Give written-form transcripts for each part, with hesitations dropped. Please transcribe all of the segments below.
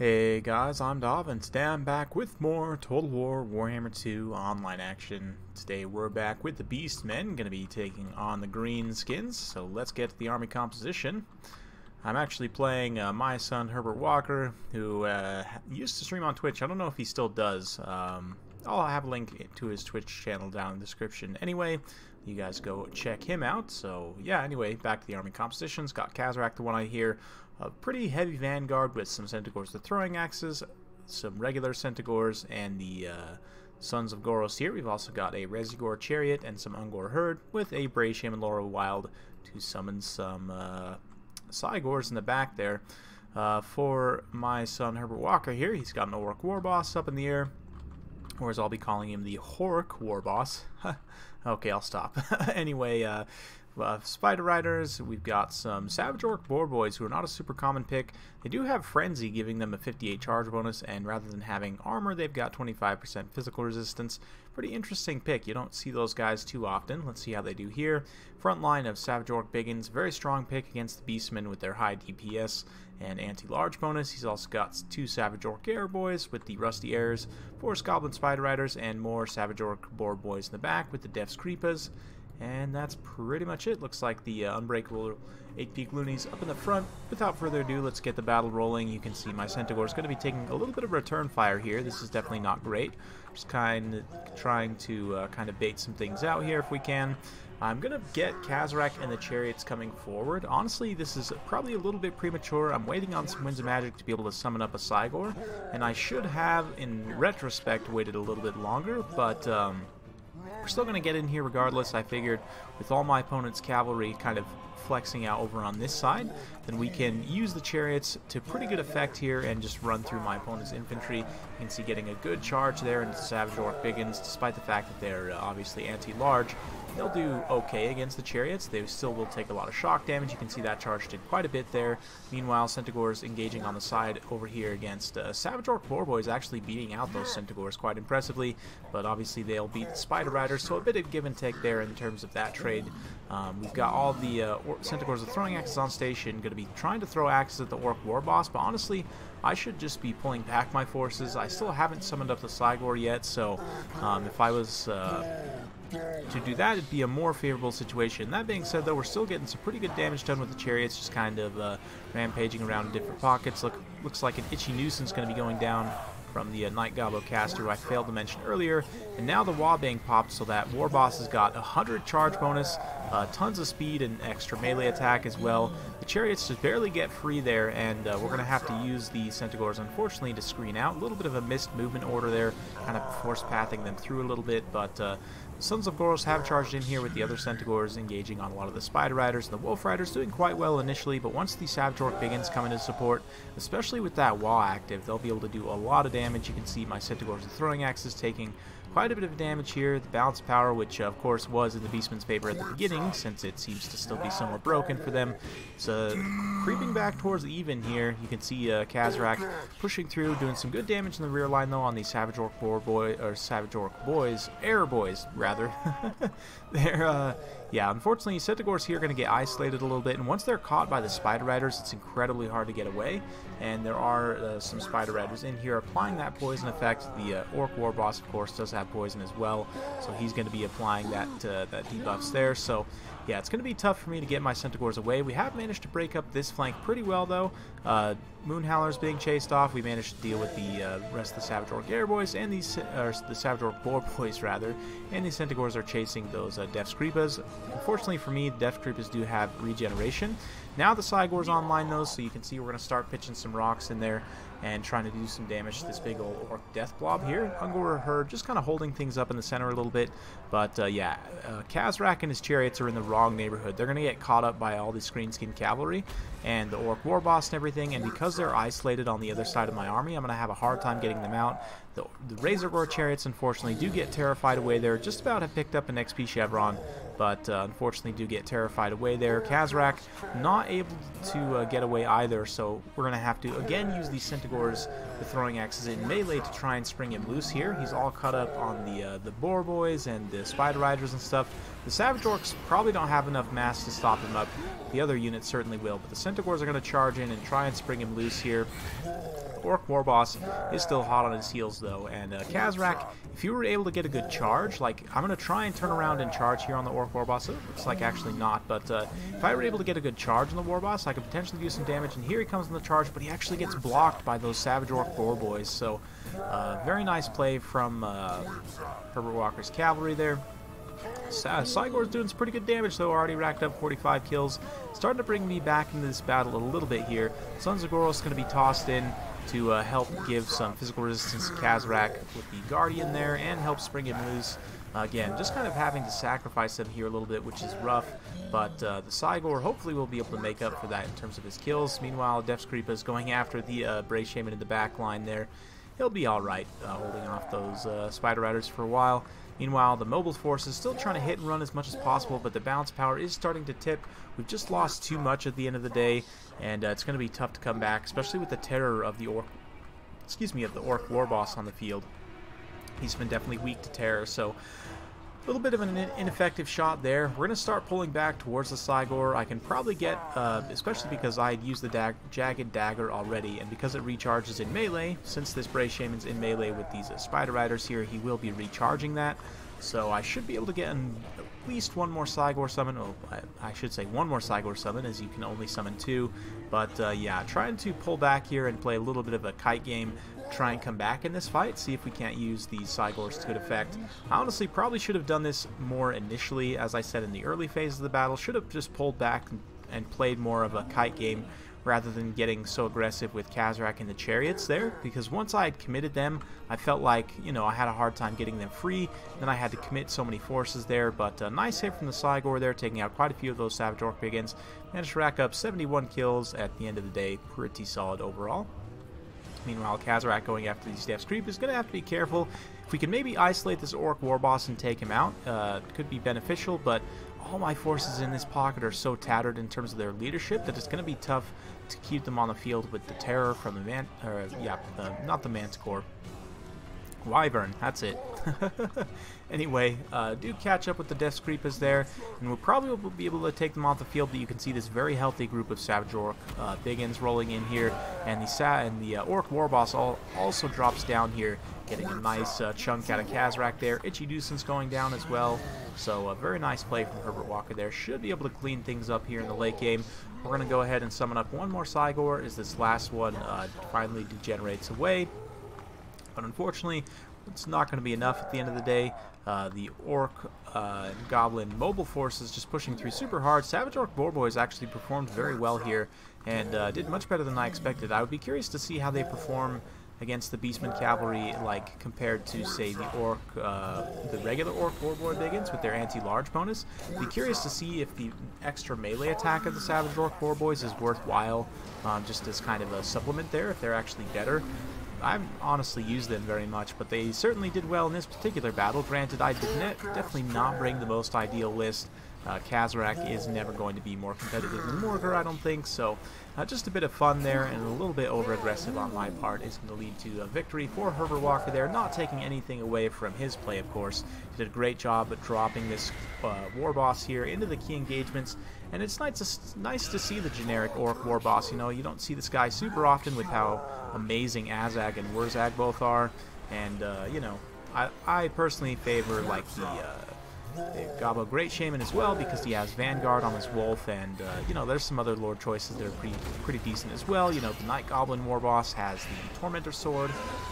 Hey guys, I'm Dov, and today I'm back with more Total War Warhammer 2 online action. Today we're back with the Beastmen, going to be taking on the Greenskins, so let's get to the army composition. I'm actually playing my son Herbert Walker, who used to stream on Twitch. I don't know if he still does. I'll have a link to his Twitch channel down in the description. Anyway, you guys go check him out. So yeah, anyway, back to the army compositions. Got Kazrak, the one I hear. A pretty heavy vanguard with some Centaurs with throwing axes, some regular Centaurs, and the Sons of Goros here. We've also got a Resigor chariot and some Ungor herd with a Brasham and Laura Wild to summon some Cygors in the back there. For my son Herbert Walker here, he's got an Orc Warboss up in the air, or as I'll be calling him, the Orc Warboss. Okay, I'll stop. Anyway, Spider Riders, we've got some Savage Orc Boar Boys, who are not a super common pick. They do have Frenzy, giving them a 58 charge bonus, and rather than having armor, they've got 25% physical resistance. Pretty interesting pick. You don't see those guys too often. Let's see how they do here. Front line of Savage Orc Biggins, very strong pick against the Beastmen with their high DPS and anti-large bonus. He's also got two Savage Orc Air Boys with the Rusty Airs, 4 Goblin Spider Riders, and more Savage Orc Boar Boys in the back with the Death's Creepas. And that's pretty much it. Looks like the Unbreakable 8-Peak Loonies up in the front. Without further ado, let's get the battle rolling. You can see my Centaur is going to be taking a little bit of return fire here. This is definitely not great. Just kind of trying to kind of bait some things out here if we can. I'm going to get Kazrak and the chariots coming forward. Honestly, this is probably a little bit premature. I'm waiting on some Winds of Magic to be able to summon up a Cygor. And I should have, in retrospect, waited a little bit longer, but we're still going to get in here regardless. I figured with all my opponent's cavalry kind of flexing out over on this side, then we can use the chariots to pretty good effect here and just run through my opponent's infantry. You can see getting a good charge there into Savage Orc Biggins, despite the fact that they're obviously anti-large. They'll do okay against the chariots. They still will take a lot of shock damage. You can see that charge did quite a bit there. Meanwhile, Centaurs engaging on the side over here against Savage Orc Boar Boys, actually beating out those Centaurs quite impressively, but obviously they'll beat the Spider Riders, so a bit of give and take there in terms of that trade. We've got all the Centaurs with throwing axes on station, going to be trying to throw axes at the Orc Warboss, but honestly, I should just be pulling back my forces. I still haven't summoned up the Cygor yet, so if I was to do that, it'd be a more favorable situation. That being said, though, we're still getting some pretty good damage done with the chariots, just kind of rampaging around in different pockets. Looks like an Itchy Nuisance going to be going down from the Night Gobbo caster, who I failed to mention earlier. And now the Wabang popped, so that Warboss has got 100 charge bonus, tons of speed and extra melee attack as well. The chariots just barely get free there, and we're going to have to use the Centaurs, unfortunately, to screen out. A little bit of a missed movement order there, kind of force pathing them through a little bit, but the Sons of Goros have charged in here with the other Centaurs, engaging on a lot of the Spider Riders. The Wolf Riders doing quite well initially, but once the Savage Orc Biggins come into support, especially with that Wah active, they'll be able to do a lot of damage. You can see my Centaurs with throwing axes taking quite a bit of damage here. The balance power, which of course was in the Beastmen's favor at the beginning, since it seems to still be somewhat broken for them. It's creeping back towards even here. You can see Kazrak pushing through, doing some good damage in the rear line though on the Savage Orc Savage Orc Boys, Air Boys rather. They're yeah, unfortunately, Centaurs here are going to get isolated a little bit, and once they're caught by the Spider Riders, it's incredibly hard to get away, and there are some Spider Riders in here applying that poison effect. The Orc Warboss, of course, does have poison as well, so he's going to be applying that debuffs there. So yeah, it's going to be tough for me to get my Centaurs away. We have managed to break up this flank pretty well, though. Moonhowler's being chased off. We managed to deal with the rest of the Savage Orc Air Boys and the Savage Orc Boar Boys, rather. And the Centaurs are chasing those Death's Creepas. Unfortunately for me, the Death's Creepas do have regeneration. Now the Cygor's online, though, so you can see we're going to start pitching some rocks in there and trying to do some damage to this big old Orc Death Blob here. Ungor Herd just kind of holding things up in the center a little bit. But yeah, Kazrak and his chariots are in the wrong neighborhood. They're going to get caught up by all these Greenskin cavalry and the Orc Warboss and everything, and because they're isolated on the other side of my army, I'm going to have a hard time getting them out. The Razorgore chariots, unfortunately, do get terrified away there. Just about have picked up an XP Chevron, but unfortunately do get terrified away there. Kazrak not able to get away either, so we're going to have to again use these Centaurs with throwing axes in melee to try and spring him loose here. He's all cut up on the Boar Boys and the Spider Riders and stuff. The Savage Orcs probably don't have enough mass to stop him up. The other units certainly will, but the Centaurs are going to charge in and try and spring him loose here. Orc Warboss is still hot on his heels though, and Kazrak, if you were able to get a good charge, like I'm going to try and turn around and charge here on the Orc Warboss. It looks like actually not, but if I were able to get a good charge on the Warboss, I could potentially do some damage, and here he comes on the charge, but he actually gets blocked by those Savage Orc Warboys, so very nice play from Herbert Walker's cavalry there. Cygor's doing some pretty good damage though, already racked up 45 kills. Starting to bring me back into this battle a little bit here. Sons of Goros going to be tossed in to help give some physical resistance to Kazrak with the Guardian there and help spring him loose. Again, just kind of having to sacrifice him here a little bit, which is rough, but the Cygor hopefully will be able to make up for that in terms of his kills. Meanwhile, Death's Creeper is going after the Bray Shaman in the back line there. He'll be alright holding off those Spider Riders for a while. Meanwhile, the mobile force is still trying to hit and run as much as possible, but the bounce power is starting to tip. We've just lost too much at the end of the day, and it's going to be tough to come back, especially with the terror of the Orc Warboss on the field. He's been definitely weak to terror, so a little bit of an ineffective shot there. We're going to start pulling back towards the Cygor. I can probably get, especially because I had used the Jagged Dagger already, and because it recharges in melee, since this Bray Shaman's in melee with these Spider Riders here, he will be recharging that. So I should be able to get at least one more Cygor summon. Oh, I should say one more Cygor summon, as you can only summon 2. But yeah, trying to pull back here and play a little bit of a kite game. Try and come back in this fight, see if we can't use these Cygors to good effect. I honestly probably should have done this more initially, as I said in the early phase of the battle. Should have just pulled back and played more of a kite game rather than getting so aggressive with Kazrak and the chariots there, because once I had committed them, I felt like, you know, I had a hard time getting them free. Then I had to commit so many forces there, but a nice hit from the Cygor there, taking out quite a few of those Savage Orc Biggins. Managed to rack up 71 kills at the end of the day. Pretty solid overall. Meanwhile, Kazrak going after these Death's Creep is going to have to be careful. If we can maybe isolate this Orc Warboss and take him out, it could be beneficial, but all my forces in this pocket are so tattered in terms of their leadership that it's going to be tough to keep them on the field with the terror from the not the Manticore. Wyvern, that's it. Anyway, do catch up with the Death's Creepers there, and we'll probably be able to take them off the field, but you can see this very healthy group of Savage Orc Biggins rolling in here, and the Orc Warboss also drops down here, getting a nice chunk out of Kazrak there. Itchy Deucen's going down as well, so a very nice play from Herbert Walker there. Should be able to clean things up here in the late game. We're going to go ahead and summon up one more Cygor as this last one finally degenerates away. But unfortunately, it's not going to be enough at the end of the day. The Orc and Goblin mobile forces just pushing through super hard. Savage Orc Warboys actually performed very well here and did much better than I expected. I would be curious to see how they perform against the Beastmen cavalry, like compared to, say, the regular Orc Warboy Biggins with their anti-large bonus. Be curious to see if the extra melee attack of the Savage Orc Warboys is worthwhile, just as kind of a supplement there, if they're actually better. I haven't honestly used them very much, but they certainly did well in this particular battle. Granted, I did definitely not bring the most ideal list. Kazrak is never going to be more competitive than Morgar, I don't think, so just a bit of fun there, and a little bit over-aggressive on my part is going to lead to a victory for Herbert Walker there, not taking anything away from his play, of course. He did a great job at dropping this Warboss here into the key engagements, and it's nice to see the generic Orc Warboss. You know, you don't see this guy super often with how amazing Azag and Wurzag both are, and, you know, I personally favor, like, the Gabo Great Shaman as well, because he has Vanguard on his Wolf, and you know, there's some other Lord choices that are pretty decent as well. You know, the Night Goblin Warboss has the Tormentor Sword,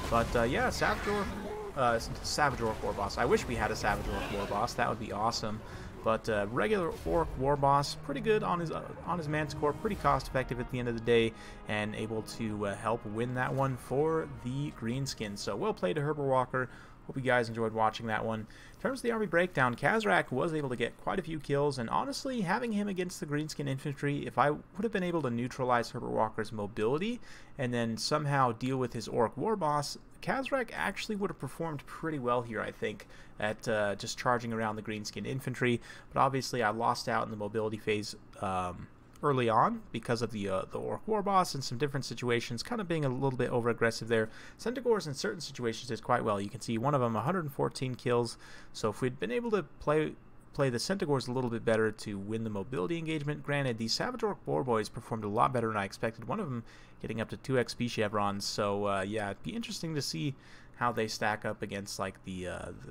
but yeah, Savage Orc Warboss. I wish we had a Savage Orc Warboss. That would be awesome. But regular Orc Warboss, pretty good on his Manticore, pretty cost effective at the end of the day, and able to help win that one for the Greenskins. So well played to Herbert Walker. Hope you guys enjoyed watching that one. In terms of the army breakdown, Kazrak was able to get quite a few kills, and honestly, having him against the Greenskin infantry, if I would have been able to neutralize Herbert Walker's mobility and then somehow deal with his Orc Warboss, Kazrak actually would have performed pretty well here, I think, at just charging around the Greenskin infantry. But obviously, I lost out in the mobility phase early on because of the Orc Warboss and some different situations, kind of being a little bit over-aggressive there. Centaurs in certain situations did quite well. You can see one of them 114 kills, so if we'd been able to play the Centaurs a little bit better to win the mobility engagement. Granted, the Savage Orc Warboys performed a lot better than I expected. One of them getting up to 2 XP chevrons. So yeah, it'd be interesting to see how they stack up against like the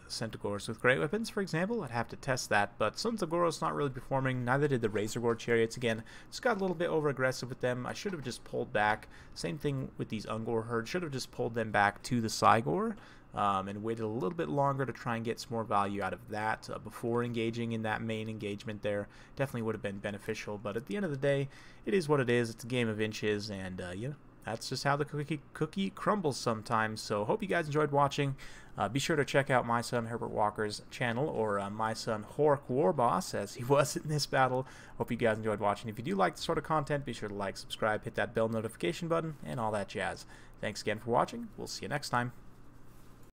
Centaurs with great weapons, for example. I'd have to test that, but Sons of Goros not really performing. Neither did the Razor Gore Chariots. Again, just got a little bit over aggressive with them. I should have just pulled back. Same thing with these Ungor herds. Should have just pulled them back to the Cygor and waited a little bit longer to try and get some more value out of that before engaging in that main engagement there. Definitely would have been beneficial, but at the end of the day, it is what it is. It's a game of inches, and you know, that's just how the cookie crumbles sometimes. So hope you guys enjoyed watching. Be sure to check out my son Herbert Walker's channel, or my son Orc Warboss, as he was in this battle. Hope you guys enjoyed watching. If you do like this sort of content, be sure to like, subscribe, hit that bell notification button, and all that jazz. Thanks again for watching. We'll see you next time.